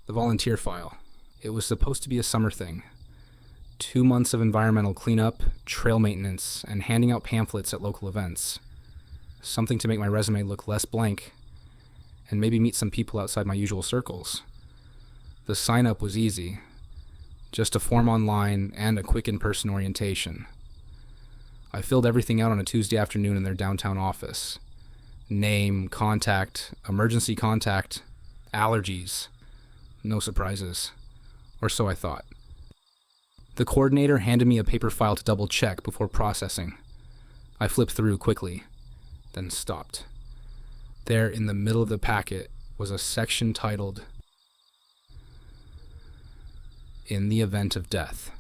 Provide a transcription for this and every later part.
The volunteer file. It was supposed to be a summer thing. 2 months of environmental cleanup, trail maintenance, and handing out pamphlets at local events. Something to make my resume look less blank, and maybe meet some people outside my usual circles. The sign-up was easy. Just a form online and a quick in-person orientation. I filled everything out on a Tuesday afternoon in their downtown office. Name, contact, emergency contact, allergies. No surprises. Or so I thought. The coordinator handed me a paper file to double-check before processing. I flipped through quickly, then stopped. There in the middle of the packet was a section titled, "In the event of death."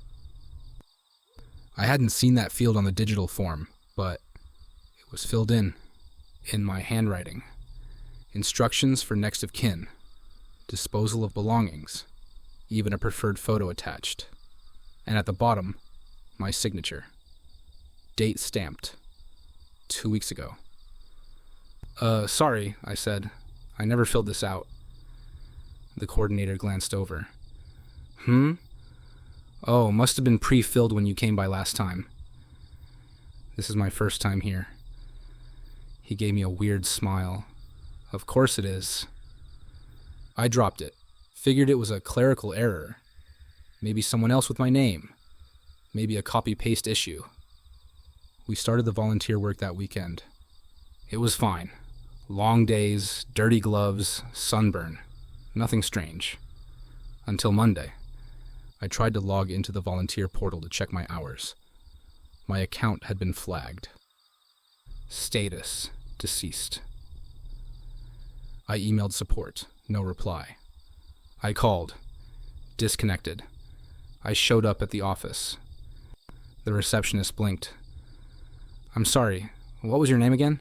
I hadn't seen that field on the digital form, but it was filled in my handwriting. Instructions for next of kin, disposal of belongings, even a preferred photo attached. And at the bottom, my signature. Date stamped. 2 weeks ago. Sorry, I said. I never filled this out. The coordinator glanced over. Oh, must have been pre-filled when you came by last time. This is my first time here. He gave me a weird smile. Of course it is. I dropped it. Figured it was a clerical error. Maybe someone else with my name. Maybe a copy-paste issue. We started the volunteer work that weekend. It was fine. Long days, dirty gloves, sunburn. Nothing strange. Until Monday. I tried to log into the volunteer portal to check my hours. My account had been flagged. Status: deceased. I emailed support. No reply. I called. Disconnected. I showed up at the office. The receptionist blinked. "I'm sorry, what was your name again?"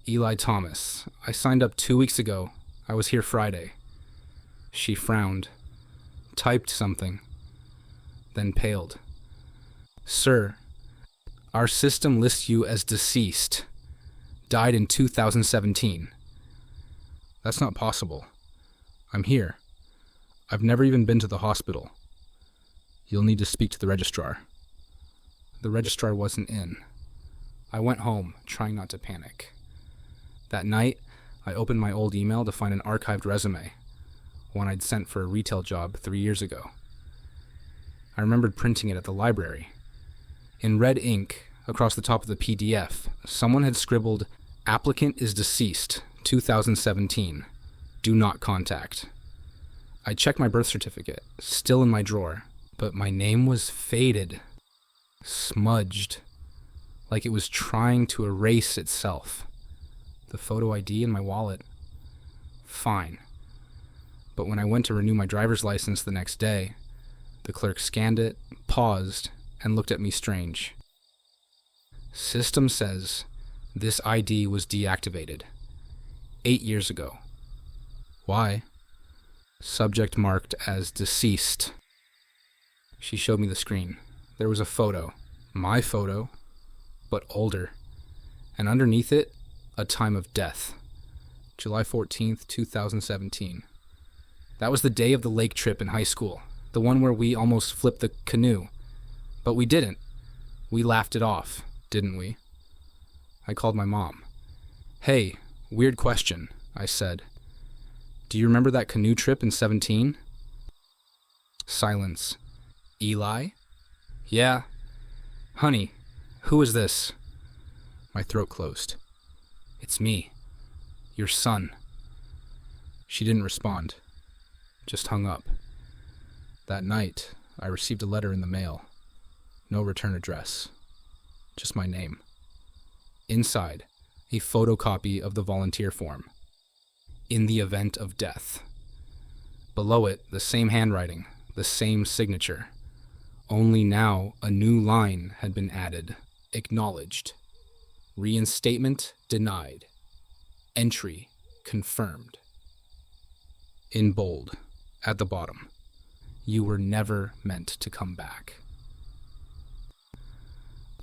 "Eli Thomas. I signed up 2 weeks ago. I was here Friday." She frowned, typed something, then paled. "Sir, our system lists you as deceased. Died in 2017. That's not possible. I'm here. I've never even been to the hospital. You'll need to speak to the registrar." The registrar wasn't in. I went home, trying not to panic. That night, I opened my old email to find an archived resume, one I'd sent for a retail job 3 years ago. I remembered printing it at the library. In red ink, across the top of the PDF, someone had scribbled, "Applicant is deceased, 2017. Do not contact." I checked my birth certificate, still in my drawer, but my name was faded, smudged, like it was trying to erase itself. The photo ID in my wallet, fine. But when I went to renew my driver's license the next day, the clerk scanned it, paused, and looked at me strange. "System says this ID was deactivated 8 years ago. Why?" "Subject marked as deceased." She showed me the screen. There was a photo, my photo, but older, and underneath it, a time of death, July 14th, 2017. That was the day of the lake trip in high school, the one where we almost flipped the canoe. But we didn't. We laughed it off, didn't we? I called my mom. "Hey, weird question," I said. "Do you remember that canoe trip in 17? Silence. "Eli?" "Yeah." "Honey, who is this?" My throat closed. "It's me. Your son." She didn't respond. Just hung up. That night, I received a letter in the mail. No return address. Just my name. Inside, a photocopy of the volunteer form. "In the event of death." Below it, the same handwriting, the same signature. Only now a new line had been added. Acknowledged. Reinstatement denied. Entry confirmed. In bold, at the bottom, "You were never meant to come back."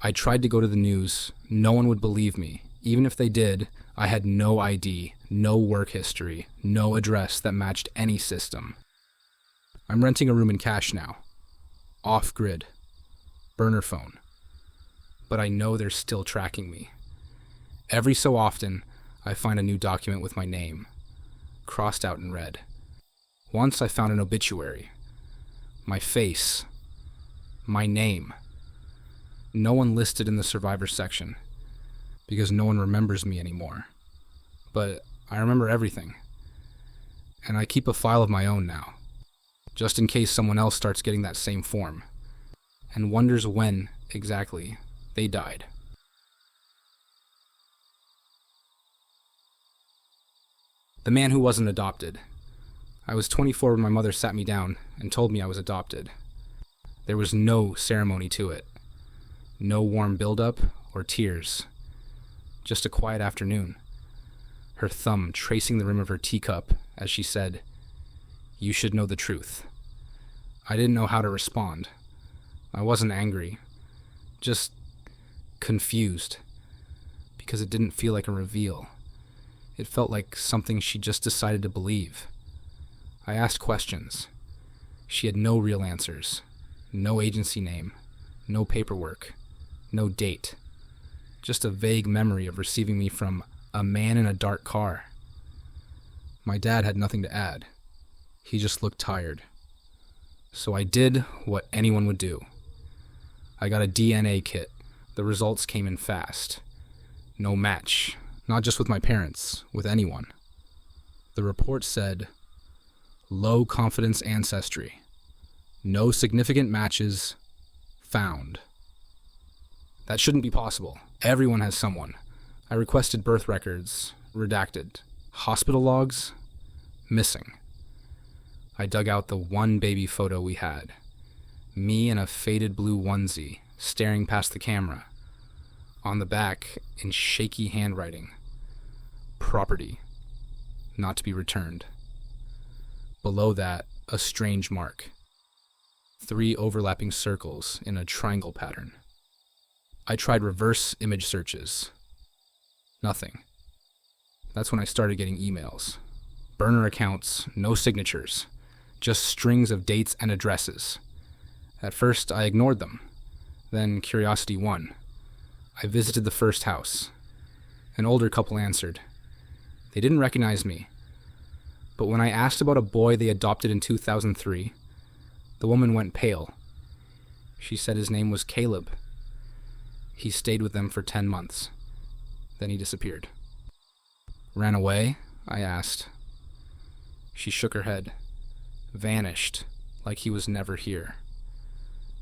I tried to go to the news. No one would believe me. Even if they did, I had no ID, no work history, no address that matched any system. I'm renting a room in cash now. Off-grid. Burner phone. But I know they're still tracking me. Every so often, I find a new document with my name, crossed out in red. Once I found an obituary. My face. My name. No one listed in the survivors section, because no one remembers me anymore. But I remember everything. And I keep a file of my own now, just in case someone else starts getting that same form, and wonders when, exactly, they died. The man who wasn't adopted. I was 24 when my mother sat me down and told me I was adopted. There was no ceremony to it. No warm build-up or tears. Just a quiet afternoon. Her thumb tracing the rim of her teacup as she said, "You should know the truth." I didn't know how to respond. I wasn't angry. Just confused. Because it didn't feel like a reveal. It felt like something she just decided to believe. I asked questions. She had no real answers. No agency name. No paperwork. No date. Just a vague memory of receiving me from a man in a dark car. My dad had nothing to add. He just looked tired. So I did what anyone would do. I got a DNA kit. The results came in fast. No match. Not just with my parents, with anyone. The report said, low confidence ancestry. No significant matches found. That shouldn't be possible. Everyone has someone. I requested birth records, redacted. Hospital logs, missing. I dug out the one baby photo we had. Me in a faded blue onesie, staring past the camera. On the back, in shaky handwriting. Property. Not to be returned. Below that, a strange mark. 3 overlapping circles in a triangle pattern. I tried reverse image searches. Nothing. That's when I started getting emails. Burner accounts, no signatures. Just strings of dates and addresses. At first, I ignored them. Then curiosity won. I visited the first house. An older couple answered. They didn't recognize me. But when I asked about a boy they adopted in 2003, the woman went pale. She said his name was Caleb. He stayed with them for 10 months. Then he disappeared. Ran away? I asked. She shook her head. Vanished, like he was never here.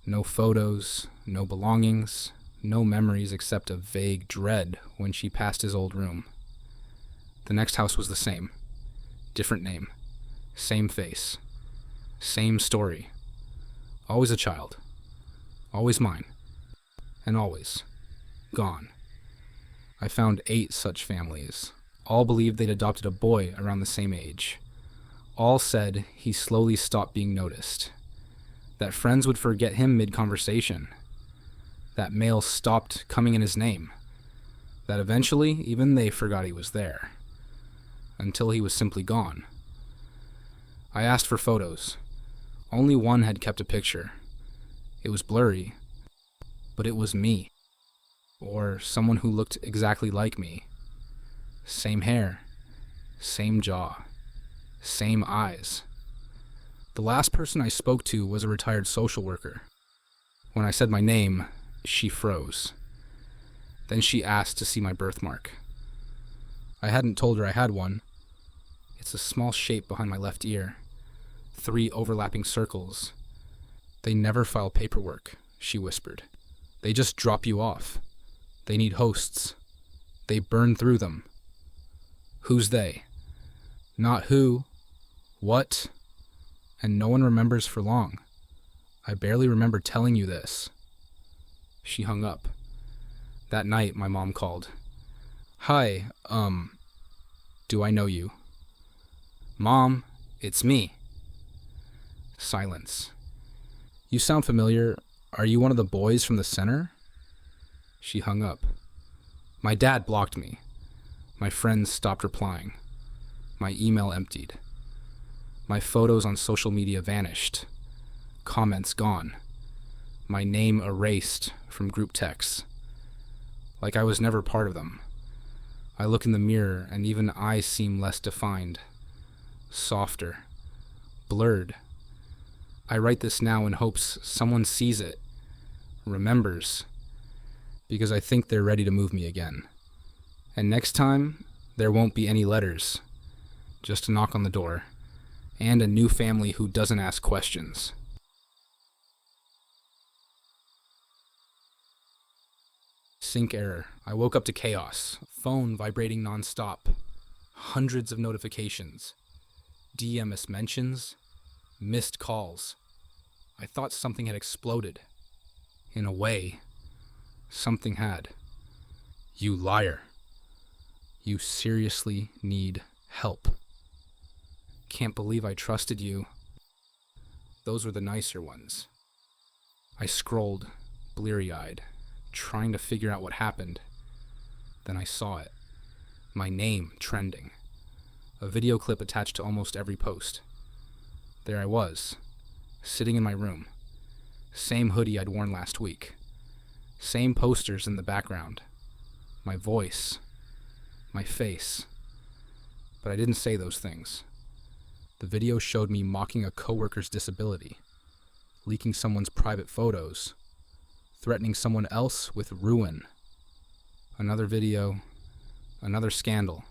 No photos, no belongings, no memories except a vague dread when she passed his old room. The next house was the same. Different name. Same face. Same story. Always a child. Always mine. And always gone. I found 8 such families. All believed they'd adopted a boy around the same age. All said he slowly stopped being noticed. That friends would forget him mid-conversation. That mail stopped coming in his name. That eventually even they forgot he was there. Until he was simply gone. I asked for photos. Only one had kept a picture. It was blurry, but it was me. Or someone who looked exactly like me. Same hair, same jaw, same eyes. The last person I spoke to was a retired social worker. When I said my name, she froze. Then she asked to see my birthmark. I hadn't told her I had one. It's a small shape behind my left ear. 3 overlapping circles. They never file paperwork, she whispered. They just drop you off. They need hosts. They burn through them. Who's they? Not who, what, and no one remembers for long. I barely remember telling you this. She hung up. That night, my mom called. Hi, do I know you? Mom, it's me. Silence. You sound familiar. Are you one of the boys from the center? She hung up. My dad blocked me. My friends stopped replying. My email emptied. My photos on social media vanished. Comments gone. My name erased from group texts. Like I was never part of them. I look in the mirror and even I seem less defined. Softer. Blurred. I write this now in hopes someone sees it. Remembers. Because I think they're ready to move me again. And next time, there won't be any letters. Just a knock on the door. And a new family who doesn't ask questions. Sync error. I woke up to chaos. Phone vibrating nonstop. Hundreds of notifications. DMS mentions. Missed calls. I thought something had exploded. In a way, something had. You liar. You seriously need help. Can't believe I trusted you. Those were the nicer ones. I scrolled, bleary-eyed, trying to figure out what happened. Then I saw it. My name trending. A video clip attached to almost every post. There I was, sitting in my room. Same hoodie I'd worn last week. Same posters in the background. My voice. My face. But I didn't say those things. The video showed me mocking a coworker's disability, leaking someone's private photos, threatening someone else with ruin. Another video, another scandal.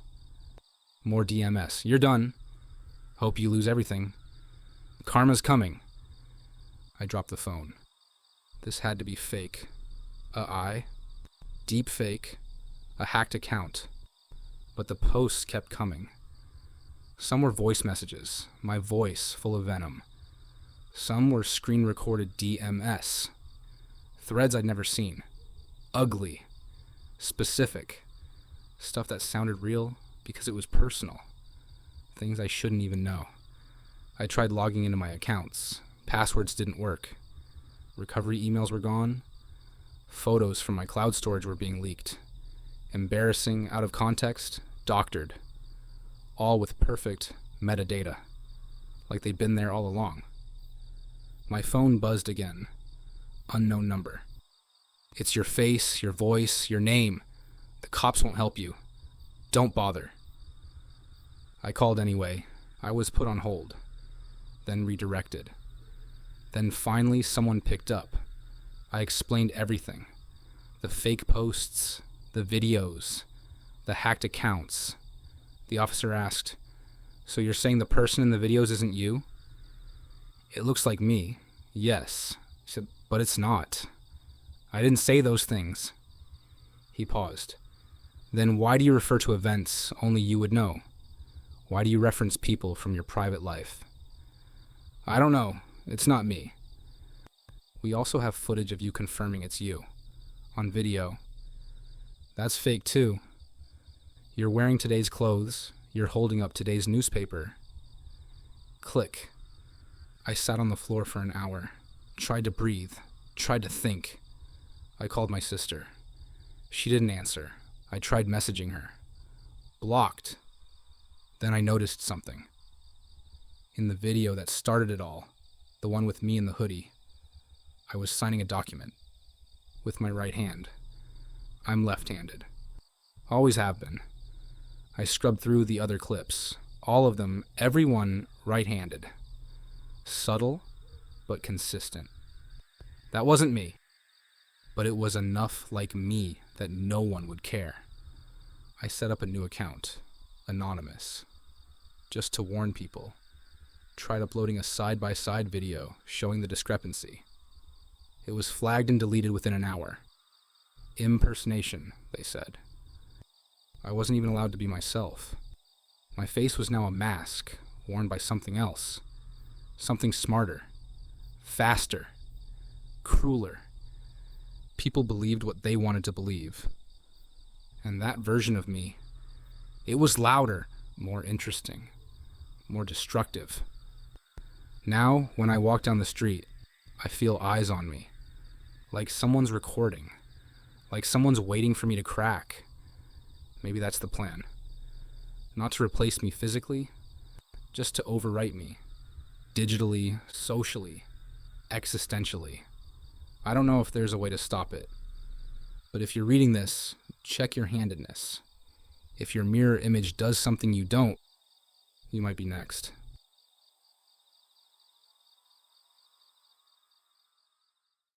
More DMS. You're done. Hope you lose everything. Karma's coming. I dropped the phone. This had to be fake. Deep fake. A hacked account. But the posts kept coming. Some were voice messages, my voice full of venom. Some were screen-recorded DMS. Threads I'd never seen. Ugly. Specific. Stuff that sounded real because it was personal. Things I shouldn't even know. I tried logging into my accounts. Passwords didn't work. Recovery emails were gone. Photos from my cloud storage were being leaked. Embarrassing, out of context, doctored. All with perfect metadata. Like they'd been there all along. My phone buzzed again. Unknown number. It's your face, your voice, your name. The cops won't help you. Don't bother. I called anyway. I was put on hold. Then redirected. Then finally someone picked up. I explained everything. The fake posts, the videos, the hacked accounts. The officer asked, "So you're saying the person in the videos isn't you?" "It looks like me, yes." He said, "But it's not. I didn't say those things." He paused. "Then why do you refer to events only you would know? Why do you reference people from your private life?" "I don't know. It's not me." "We also have footage of you confirming it's you. On video." "That's fake too. You're wearing today's clothes. You're holding up today's newspaper." Click. I sat on the floor for an hour. Tried to breathe. Tried to think. I called my sister. She didn't answer. I tried messaging her. Blocked. Then I noticed something. In the video that started it all, the one with me in the hoodie, I was signing a document. With my right hand. I'm left-handed. Always have been. I scrubbed through the other clips. All of them, everyone right-handed. Subtle, but consistent. That wasn't me. But it was enough like me that no one would care. I set up a new account. Anonymous. Just to warn people. Tried uploading a side-by-side video showing the discrepancy. It was flagged and deleted within an hour. Impersonation, they said. I wasn't even allowed to be myself. My face was now a mask, worn by something else. Something smarter. Faster. Crueler. People believed what they wanted to believe. And that version of me, it was louder, more interesting, more destructive. Now, when I walk down the street, I feel eyes on me. Like someone's recording. Like someone's waiting for me to crack. Maybe that's the plan. Not to replace me physically, just to overwrite me. Digitally, socially, existentially. I don't know if there's a way to stop it. But if you're reading this, check your handedness. If your mirror image does something you don't, you might be next.